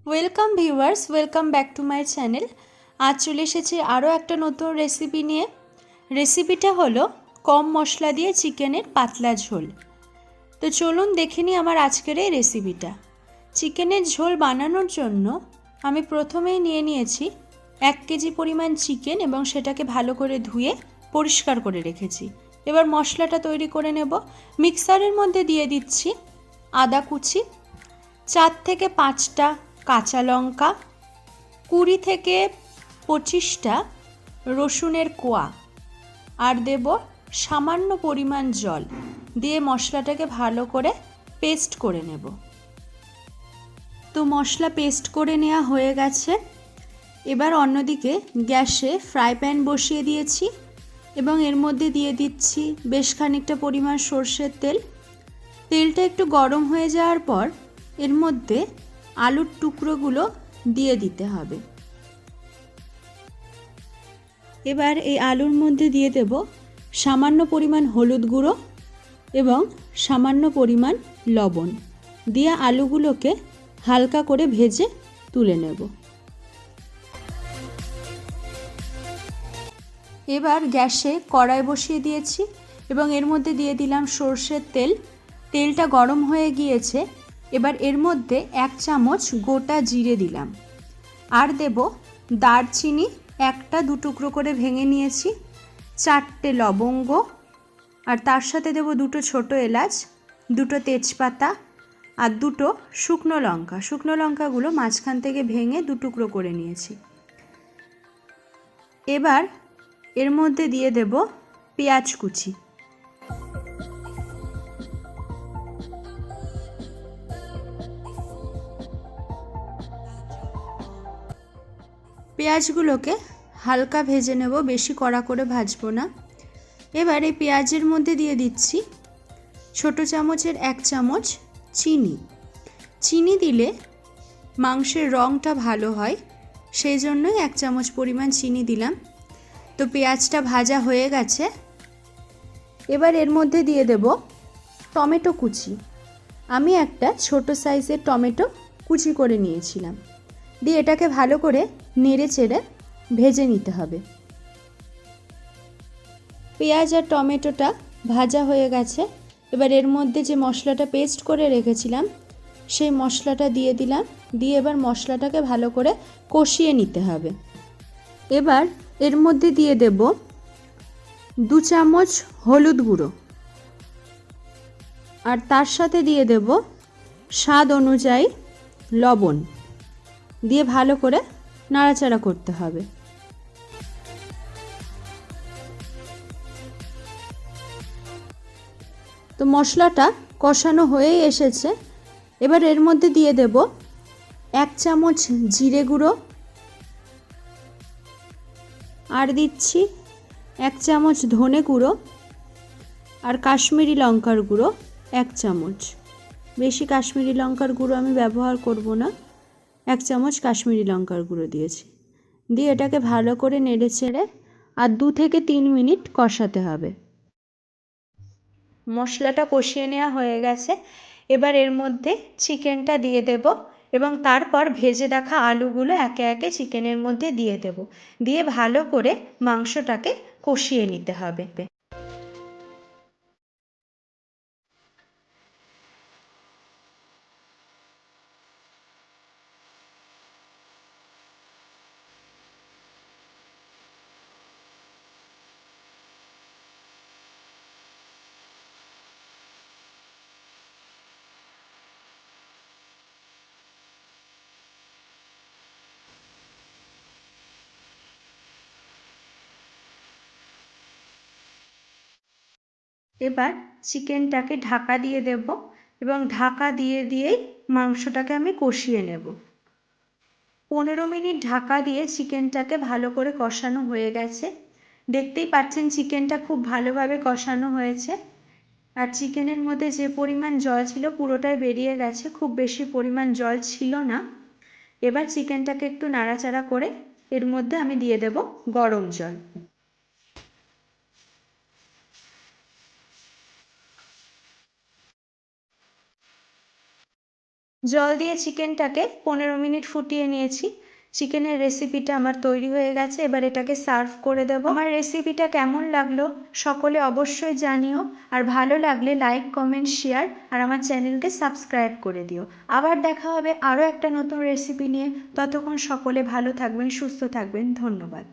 Welcome viewers, welcome back to my channel. আজ চলে এসেছি আরও একটা নতুন রেসিপি নিয়ে। রেসিপিটা হলো কম মশলা দিয়ে চিকেনের পাতলা ঝোল। তো চলুন দেখে নিই আমার আজকের এই রেসিপিটা। চিকেনের ঝোল বানানোর জন্য আমি প্রথমেই নিয়ে নিয়েছি 1 কেজি পরিমাণ চিকেন এবং সেটাকে ভালো করে ধুয়ে পরিষ্কার করে রেখেছি। এবার মশলাটা তৈরি করে নেব। মিক্সারের মধ্যে দিয়ে দিচ্ছি আদা কুচি, 4 থেকে 5টা কাঁচা লঙ্কা, 20 থেকে 25টা রসুনের কোয়া, আর দেব সামান্য পরিমাণ জল দিয়ে মশলাটাকে ভালো করে পেস্ট করে নেব। তো মশলা পেস্ট করে নেওয়া হয়ে গেছে। এবার অন্যদিকে গ্যাসে ফ্রাই প্যান বসিয়ে দিয়েছি এবং এর মধ্যে দিয়ে দিচ্ছি বেশ খানিকটা পরিমাণ সর্ষের তেল। তেলটা একটু গরম হয়ে যাওয়ার পর এর মধ্যে আলুর টুকরোগুলো দিয়ে দিতে হবে। এবার এই আলুর মধ্যে দিয়ে দেব সামান্য পরিমাণ হলুদ গুঁড়ো এবং সামান্য পরিমাণ লবণ দিয়ে আলুগুলোকে হালকা করে ভেজে তুলে নেব। এবার গ্যাসে কড়াই বসিয়ে দিয়েছি এবং এর মধ্যে দিয়ে দিলাম সর্ষের তেল। তেলটা গরম হয়ে গিয়েছে। এবার এর মধ্যে 1 চামচ গোটা জিরে দিলাম, আর দেব দারচিনি 1টা 2 টুকরো করে ভেঙে নিয়েছি, 4টে লবঙ্গ, আর তার সাথে দেব 2টো ছোটো এলাচ, 2টো তেজপাতা আর 2টো শুকনো লঙ্কা। শুকনো লঙ্কাগুলো মাঝখান থেকে ভেঙে 2 টুকরো করে নিয়েছি। এবার এর মধ্যে দিয়ে দেব পেঁয়াজ কুচি। পেঁয়াজগুলোকে হালকা ভেজে নেব, বেশি কড়া করে ভাজবো না। এবার এই পেঁয়াজের মধ্যে দিয়ে দিচ্ছি ছোটো চামচের 1 চামচ চিনি। চিনি দিলে মাংসের রঙটা ভালো হয়, সেই জন্যই 1 চামচ পরিমাণ চিনি দিলাম। তো পেঁয়াজটা ভাজা হয়ে গেছে। এবার এর মধ্যে দিয়ে দেব টমেটো কুচি। আমি একটা ছোট সাইজের টমেটো কুচি করে নিয়েছিলাম, দিয়ে এটাকে ভালো করে নেড়ে চেড়ে ভেজে নিতে হবে। পেঁয়াজ আর টমেটোটা ভাজা হয়ে গেছে। এবার এর মধ্যে যে মশলাটা পেস্ট করে রেখেছিলাম সেই মশলাটা দিয়ে দিলাম, দিয়ে এবার মশলাটাকে ভালো করে কষিয়ে নিতে হবে। এবার এর মধ্যে দিয়ে দেব 2 চামচ হলুদ গুঁড়ো, আর তার সাথে দিয়ে দেব স্বাদ অনুযায়ী লবণ, দিয়ে ভালো করে নাড়াচাড়া করতে হবে। তো মশলাটা কষানো হয়েই এসেছে। এবার এর মধ্যে দিয়ে দেব 1 চামচ জিরে গুঁড়ো, আর দিচ্ছি 1 চামচ ধনে গুঁড়ো, আর কাশ্মীরি লঙ্কার গুঁড়ো 1 চামচ। বেশি কাশ্মীরি লঙ্কার গুঁড়ো আমি ব্যবহার করব না, 1 চামচ কাশ্মীরি লঙ্কার গুঁড়ো দিয়েছি। দিয়ে এটাকে ভালো করে নেড়ে চেড়ে আর 2 থেকে 3 মিনিট কষাতে হবে। মশলাটা কষিয়ে নেওয়া হয়ে গেছে। এবার এর মধ্যে চিকেনটা দিয়ে দেব এবং তারপর ভেজে রাখা আলুগুলো একে একে চিকেনের মধ্যে দিয়ে দেব, দিয়ে ভালো করে মাংসটাকে কষিয়ে নিতে হবে। এবার চিকেনটাকে ঢাকা দিয়ে দেব এবং ঢাকা দিয়ে দিয়েই মাংসটাকে আমি কষিয়ে নেব। 15 মিনিট ঢাকা দিয়ে চিকেনটাকে ভালো করে কষানো হয়ে গেছে। দেখতেই পাচ্ছেন চিকেনটা খুব ভালোভাবে কষানো হয়েছে, আর চিকেনের মধ্যে যে পরিমাণ জল ছিল পুরোটাই বেরিয়ে গেছে, খুব বেশি পরিমাণ জল ছিল না। এবার চিকেনটাকে একটু নাড়াচাড়া করে এর মধ্যে আমি দিয়ে দেব গরম জল। জল দিয়ে চিকেনটাকে 15 মিনিট ফুটিয়ে নিয়েছি। চিকেনের রেসিপিটা আমার তৈরি হয়ে গেছে, এবার এটাকে সার্ভ করে দেবো। আমার রেসিপিটা কেমন লাগলো সকলে অবশ্যই জানিও, আর ভালো লাগলে লাইক কমেন্ট শেয়ার আর আমার চ্যানেলকে সাবস্ক্রাইব করে দিও। আবার দেখা হবে আরও একটা নতুন রেসিপি নিয়ে। ততক্ষণ সকলে ভালো থাকবেন, সুস্থ থাকবেন। ধন্যবাদ।